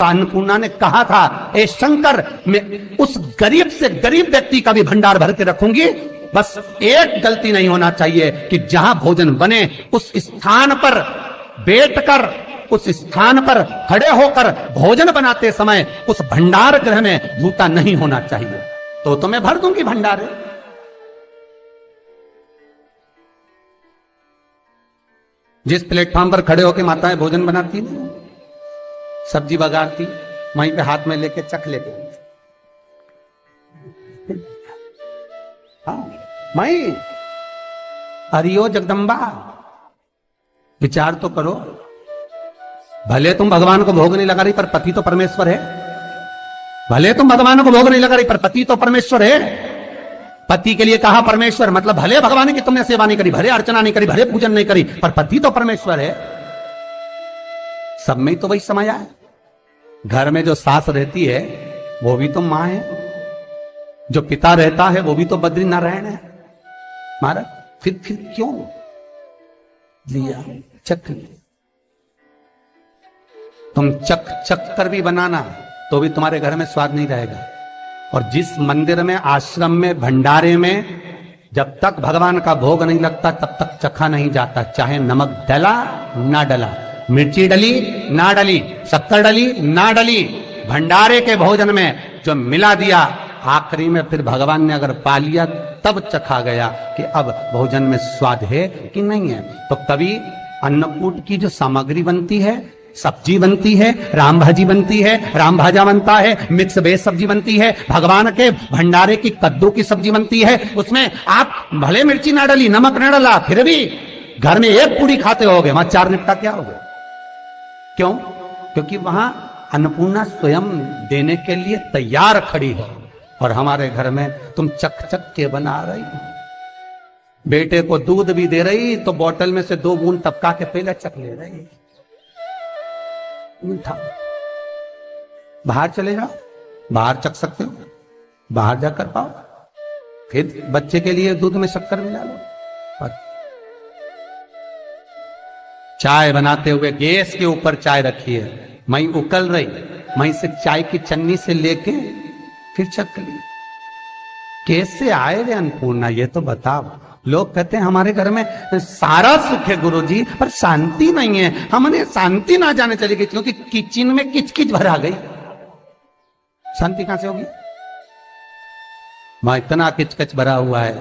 तो अन्नपूर्णा ने कहा था, ए शंकर, मैं उस गरीब से गरीब व्यक्ति का भी भंडार भर के रखूंगी, बस एक गलती नहीं होना चाहिए कि जहां भोजन बने उस स्थान पर बैठकर, उस स्थान पर खड़े होकर भोजन बनाते समय उस भंडार गृह में जूता नहीं होना चाहिए। तो मैं भर दूंगी भंडारे। जिस प्लेटफॉर्म पर खड़े होकर माताएं भोजन बनाती ना, सब्जी बगाड़ती, वहीं पे हाथ में लेके चख लेके, हाँ माई हरियो जगदम्बा, विचार तो करो। भले तुम भगवान को भोग नहीं लगा रही पर पति तो परमेश्वर है। भले तुम भगवान को भोग नहीं लगा रही पर पति तो परमेश्वर है। पति के लिए कहा परमेश्वर, मतलब भले भगवान की तुमने सेवा नहीं करी, भले अर्चना नहीं करी, भले पूजन नहीं करी, पर पति तो परमेश्वर है। सब में तो वही समझ आए। घर में जो सास रहती है वो भी तो मां है, जो पिता रहता है वो भी तो बद्रीनारायण है। महाराज फिर क्यों लिया, चख लिया। तुम चख कर भी बनाना तो भी तुम्हारे घर में स्वाद नहीं रहेगा। और जिस मंदिर में, आश्रम में, भंडारे में जब तक भगवान का भोग नहीं लगता तब तक चखा नहीं जाता, चाहे नमक डला ना डला, मिर्ची डली ना डली, शक्कर डली ना डली, भंडारे के भोजन में जो मिला दिया, आखिरी में फिर भगवान ने अगर पा लिया तब चखा गया कि अब भोजन में स्वाद है कि नहीं है। तो कभी अन्नकूट की जो सामग्री बनती है, सब्जी बनती है, राम भाजी बनती है, राम भाजा बनता है, मिक्स वेज सब्जी बनती है, भगवान के भंडारे की कद्दू की सब्जी बनती है, उसमें आप भले मिर्ची ना डली, नमक ना डला, फिर भी घर में एक पूरी खाते होगे, वहां 4 निपटा क्या होगा? क्यों? क्योंकि वहां अन्नपूर्णा स्वयं देने के लिए तैयार खड़ी है। और हमारे घर में तुम चक के बना रही, बेटे को दूध भी दे रही तो बोतल में से 2 बूंद टपका के पहले चख ले रही। मीठा बाहर चले जाओ, बाहर चख सकते हो, बाहर जाकर पाओ, फिर बच्चे के लिए दूध में शक्कर मिला लो। चाय बनाते हुए गैस के ऊपर चाय रखी है, मई उकल रही, मई से चाय की चन्नी से लेके फिर चख ली। कैसे आए वे अन्नपूर्णा, ये तो बताओ। लोग कहते हैं हमारे घर में सारा सुख है गुरुजी, पर शांति नहीं है। हमने शांति ना जाने चली गई क्योंकि किचन में किचकिच भरा गई। शांति कहां से होगी? वहां इतना किचकिच भरा हुआ है,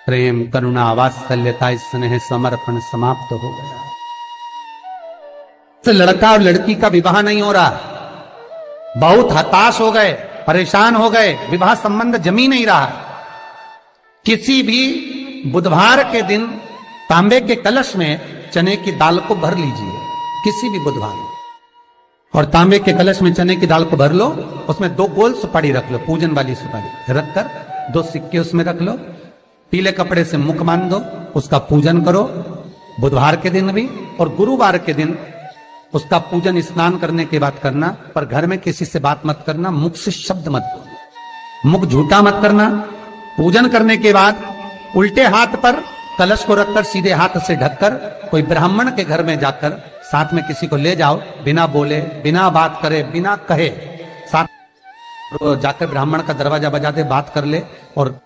प्रेम, करुणा, वात्सल्यता, स्नेह, समर्पण समाप्त हो गया। तो लड़का और लड़की का विवाह नहीं हो रहा, बहुत हताश हो गए, परेशान हो गए, विवाह संबंध जमी नहीं रहा। किसी भी बुधवार के दिन तांबे के कलश में चने की दाल को भर लीजिए, किसी भी बुधवार, और तांबे के कलश में चने की दाल को भर लो, उसमें 2 गोल सुपारी रख लो, पूजन वाली सुपारी रखकर 2 सिक्के उसमें रख लो, पीले कपड़े से मुख बांध दो, उसका पूजन करो बुधवार के दिन भी, और गुरुवार के दिन उसका पूजन स्नान करने के बाद करना। पर घर में किसी से बात मत करना, मुख से शब्द मत बोलना, मुख झूठा मत करना। पूजन करने के बाद उल्टे हाथ पर कलश को रखकर सीधे हाथ से ढककर कोई ब्राह्मण के घर में जाकर साथ में किसी को ले जाओ, बिना बोले, बिना बात करे, बिना कहे, साथ जाकर ब्राह्मण का दरवाजा बजा दे, बात कर ले और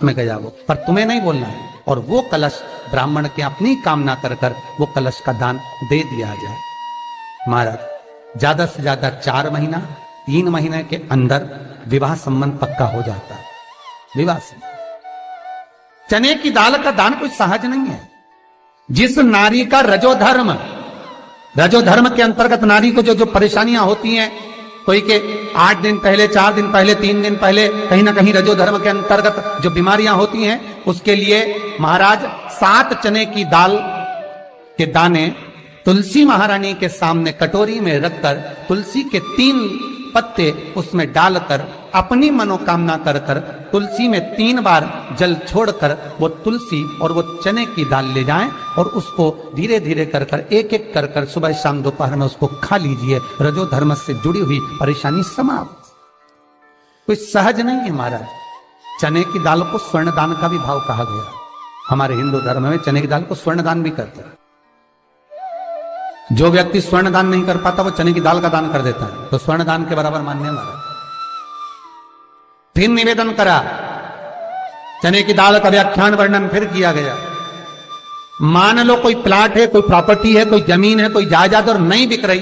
में गया वो, पर तुम्हें नहीं बोलना है। और वो कलश ब्राह्मण के अपनी कामना कर कर वो कलश का दान दे दिया जाए। महाराज ज्यादा से ज्यादा 4 महीना 3 महीने के अंदर विवाह संबंध पक्का हो जाता है। विवाह से चने की दाल का दान कोई सहज नहीं है। जिस नारी का रजोधर्म के अंतर्गत नारी को जो परेशानियां होती हैं, कोई के 8 दिन पहले, 4 दिन पहले, 3 दिन पहले कहीं ना कहीं रजोधर्म के अंतर्गत जो बीमारियां होती हैं, उसके लिए महाराज 7 चने की दाल के दाने तुलसी महारानी के सामने कटोरी में रखकर तुलसी के 3 पत्ते उसमें डालकर अपनी मनोकामना कर कर तुलसी में 3 बार जल छोड़कर वो तुलसी और वो चने की दाल ले जाएं और उसको धीरे धीरे कर कर एक एक कर कर सुबह शाम दोपहर में उसको खा लीजिए। रजो धर्म से जुड़ी हुई परेशानी समाप्त। कोई सहज नहीं है महाराज। चने की दाल को स्वर्ण दान का भी भाव कहा गया। हमारे हिंदू धर्म में चने की दाल को स्वर्ण दान भी करते हैं। जो व्यक्ति स्वर्ण दान नहीं कर पाता वो चने की दाल का दान कर देता है, तो स्वर्ण दान के बराबर मान्य हमारा। फिर निवेदन करा, चने की दाल का व्याख्यान वर्णन फिर किया गया। मान लो कोई प्लाट है, कोई प्रॉपर्टी है, कोई जमीन है, कोई जायदाद और नहीं बिक रही,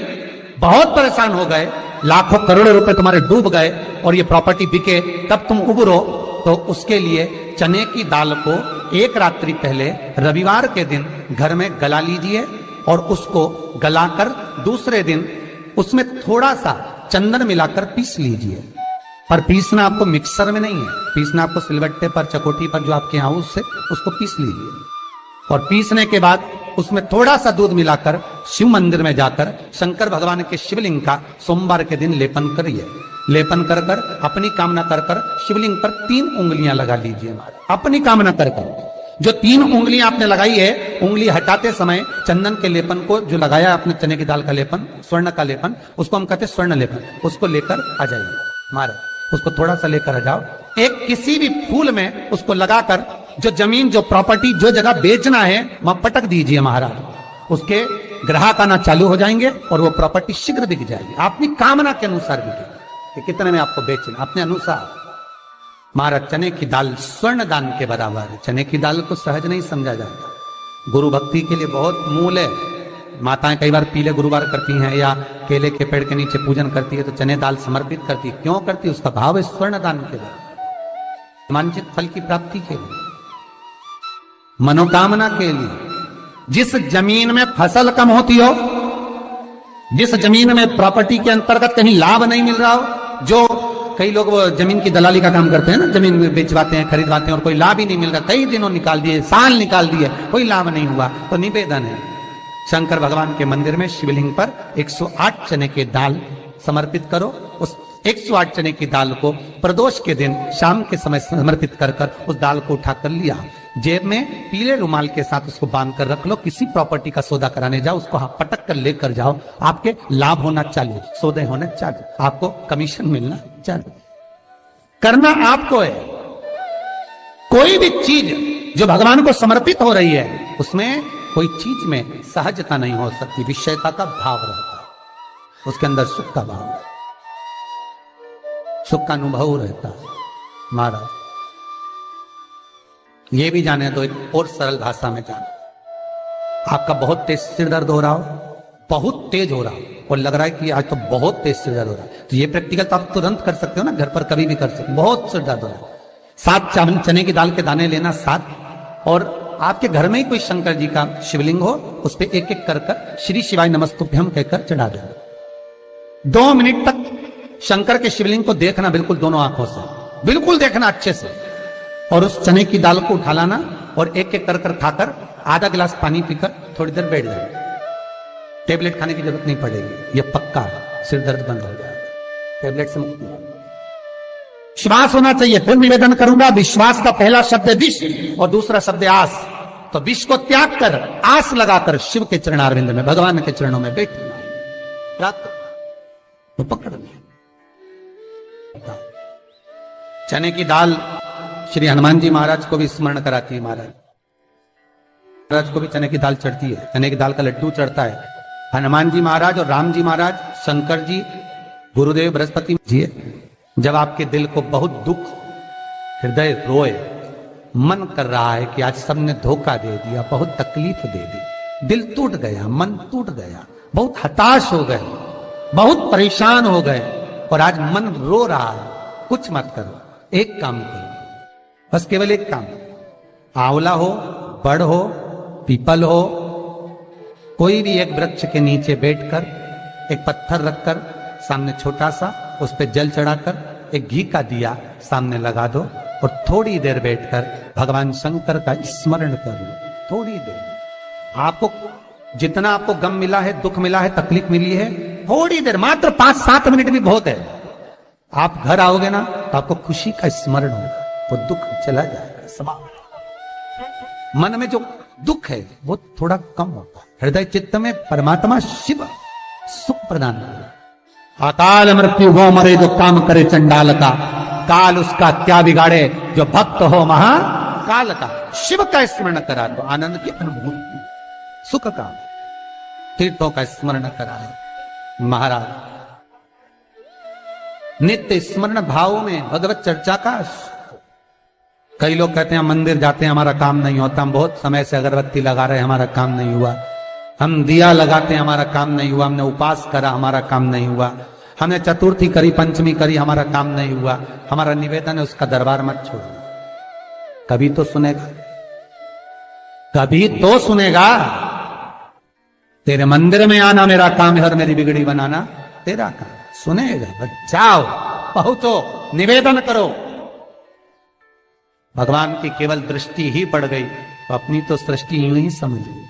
बहुत परेशान हो गए, लाखों करोड़ों रुपए तुम्हारे डूब गए और ये प्रॉपर्टी बिके, तब तुम उबरो, तो उसके लिए चने की दाल को एक रात्रि पहले रविवार के दिन घर में गला लीजिए और उसको गलाकर दूसरे दिन उसमें थोड़ा सा चंदन मिलाकर पीस लीजिए। पर पीसना आपको मिक्सर में नहीं है, पीसना आपको सिलबट्टे पर, चकोटी पर, जो आपके यहाँ उससे उसको पीस लीजिए। और पीसने के बाद उसमें थोड़ा सा दूध मिलाकर शिव मंदिर में जाकर शंकर भगवान के शिवलिंग का सोमवार के दिन लेपन करिए। लेपन कर कर अपनी कामना कर कर शिवलिंग पर 3 उंगलियां लगा लीजिए। अपनी कामना कर कर जो 3 उंगलियां आपने लगाई है, उंगली हटाते समय चंदन के लेपन को जो लगाया आपने, चने की दाल का लेपन, स्वर्ण का लेपन, उसको हम कहते हैं स्वर्ण लेपन, उसको लेकर आ जाइए महाराज। उसको थोड़ा सा लेकर आ जाओ, एक किसी भी फूल में उसको लगाकर जो जमीन, जो प्रॉपर्टी, जो जगह बेचना है वहां पटक दीजिए महाराज। उसके ग्राहक आना चालू हो जाएंगे और वो प्रॉपर्टी शीघ्र बिक जाएगी, अपनी कामना के अनुसार बिकेगी कि कितने में आपको बेचना, अपने अनुसार। महाराज चने की दाल स्वर्ण दान के बराबर है। चने की दाल को सहज नहीं समझा जाता, गुरु भक्ति के लिए बहुत मूल है। माताएं कई बार पीले गुरुवार करती हैं या केले के पेड़ के नीचे पूजन करती है तो चने दाल समर्पित करती है। क्यों करती है? उसका भाव है स्वर्ण दान के बराबर, वांछित फल की प्राप्ति के लिए, मनोकामना के लिए। जिस जमीन में फसल कम होती हो, जिस जमीन में प्रॉपर्टी के अंतर्गत कहीं लाभ नहीं मिल रहा हो, जो कई लोग वो जमीन की दलाली का काम करते हैं ना, जमीन बेचवाते हैं, खरीदवाते हैं और कोई लाभ ही नहीं मिल रहा, कई दिनों निकाल दिए, साल निकाल दिए, कोई लाभ नहीं हुआ, तो निवेदन है शंकर भगवान के मंदिर में शिवलिंग पर 108 चने के दाल समर्पित करो। उस 108 चने की दाल को प्रदोष के दिन शाम के समय समर्पित कर कर उस दाल को उठाकर लिया, जेब में पीले रुमाल के साथ उसको बांध कर रख लो। किसी प्रॉपर्टी का सौदा कराने जाओ, उसको पटक कर लेकर जाओ, आपके लाभ होना चालू, सौदे होने चालू, आपको कमीशन मिलना चालू। करना आपको है। कोई भी चीज जो भगवान को समर्पित हो रही है उसमें कोई चीज में सहजता नहीं हो सकती, विषयता का भाव रहता है, उसके अंदर सुख का भाव, सुख का अनुभव रहता है। महाराज ये भी जाने दो, एक और सरल भाषा में जाने, आपका बहुत तेज सिर दर्द हो रहा हो, बहुत तेज हो रहा हो और लग रहा है कि आज तो बहुत तेज सिर दर्द हो रहा है, तो ये प्रैक्टिकल तो आप तुरंत कर सकते हो ना, घर पर कभी भी कर सकते हो। बहुत सिर दर्द हो रहा है, 7 चने की दाल के दाने लेना 7, और आपके घर में ही कोई शंकर जी का शिवलिंग हो, उस पर एक एक कर कर श्री शिवाय नमस्तुभ्यम कहकर चढ़ा देना। 2 मिनट तक शंकर के शिवलिंग को देखना, बिल्कुल दोनों आंखों से, बिल्कुल देखना अच्छे से, और उस चने की दाल को उठा लाना और एक एक कर कर खाकर आधा गिलास पानी पीकर थोड़ी देर बैठ जाए। टेबलेट खाने की जरूरत नहीं पड़ेगी, यह पक्का है, सिर दर्द बंद हो जाएगा, टेबलेट से मुक्ति। विश्वास होना चाहिए। फिर निवेदन करूंगा, विश्वास का पहला शब्द है विष और दूसरा शब्द है आस। तो विष को त्याग कर आस लगाकर शिव के चरणारविंद में, भगवान के चरणों में बैठना, तो पकड़ना। चने की दाल श्री हनुमान जी महाराज को भी स्मरण कराती है। महाराज को भी चने की दाल चढ़ती है, चने की दाल का लड्डू चढ़ता है। हनुमान जी महाराज और राम जी महाराज, शंकर जी, गुरुदेव बृहस्पति जी, जब आपके दिल को बहुत दुख, हृदय रोए, मन कर रहा है कि आज सबने धोखा दे दिया, बहुत तकलीफ दे दी, दिल टूट गया, मन टूट गया, बहुत हताश हो गए, बहुत परेशान हो गए और आज मन रो रहा है, कुछ मत करो, एक काम करो, बस केवल एक काम, आंवला हो, बड़ हो, पीपल हो, कोई भी एक वृक्ष के नीचे बैठकर एक पत्थर रखकर सामने छोटा सा, उस पे जल चढ़ाकर एक घी का दिया सामने लगा दो और थोड़ी देर बैठकर भगवान शंकर का स्मरण कर लो। थोड़ी देर, आपको जितना आपको गम मिला है, दुख मिला है, तकलीफ मिली है, थोड़ी देर, मात्र 5-7 मिनट भी बहुत है। आप घर आओगे ना तो आपको खुशी का स्मरण होगा, वो दुख चला जाएगा, समाप्त। मन में जो दुख है वो थोड़ा कम होता है, हृदय चित्त में परमात्मा शिव सुख प्रदान करे। अकाल मृत्यु वो मरे जो काम करे चंडाल का, काल उसका क्या बिगाड़े जो भक्त हो महाकाल का। शिव का स्मरण करा तो आनंद की अनुभूति, सुख का। तीर्थों का स्मरण कराए। महाराज नित्य स्मरण भाव में भगवत चर्चा का। कई लोग कहते हैं मंदिर जाते हैं हमारा काम नहीं होता, हम बहुत समय से अगरबत्ती लगा रहे हैं हमारा काम नहीं हुआ, हम दिया लगाते हैं हमारा काम नहीं हुआ, हमने उपास करा हमारा काम नहीं हुआ, हमने चतुर्थी करी पंचमी करी हमारा काम नहीं हुआ। हमारा निवेदन है उसका दरबार मत छोड़ना, कभी तो सुनेगा, कभी तो सुनेगा। तेरे मंदिर में आना मेरा काम है और मेरी बिगड़ी बनाना तेरा काम, सुनेगा। जाओ पहुंचो निवेदन करो। भगवान की केवल दृष्टि ही पड़ गई तो अपनी तो सृष्टि यूं ही समझ ली।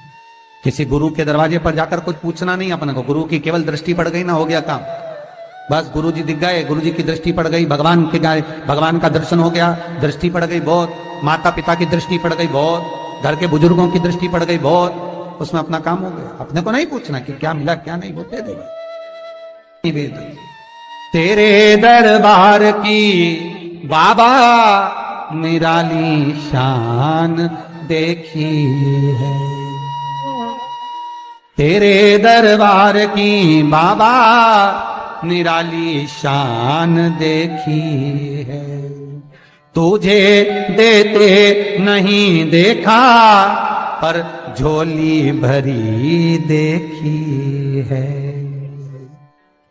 किसी गुरु के दरवाजे पर जाकर कुछ पूछना नहीं अपने को, गुरु की केवल दृष्टि पड़ गई ना, हो गया काम। बस गुरु जी दिख गए, गुरु जी की दृष्टि पड़ गई, भगवान के गए, भगवान का दर्शन हो गया, दृष्टि पड़ गई बहुत, माता पिता की दृष्टि पड़ गई बहुत, घर के बुजुर्गों की दृष्टि पड़ गई बहुत, उसमें अपना काम हो गया। अपने को नहीं पूछना कि क्या मिला क्या नहीं, वो दे देगा। निवेदन तेरे दरबार की बाबा निराली शान देखी है, तेरे दरबार की बाबा निराली शान देखी है। तुझे देते नहीं देखा पर झोली भरी देखी है।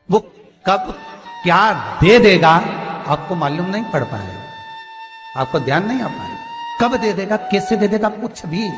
वो कब क्या दे देगा आपको मालूम नहीं पड़ पाएगा, आपको ध्यान नहीं आ पाएगा। कब दे देगा, कैसे दे देगा, कुछ भी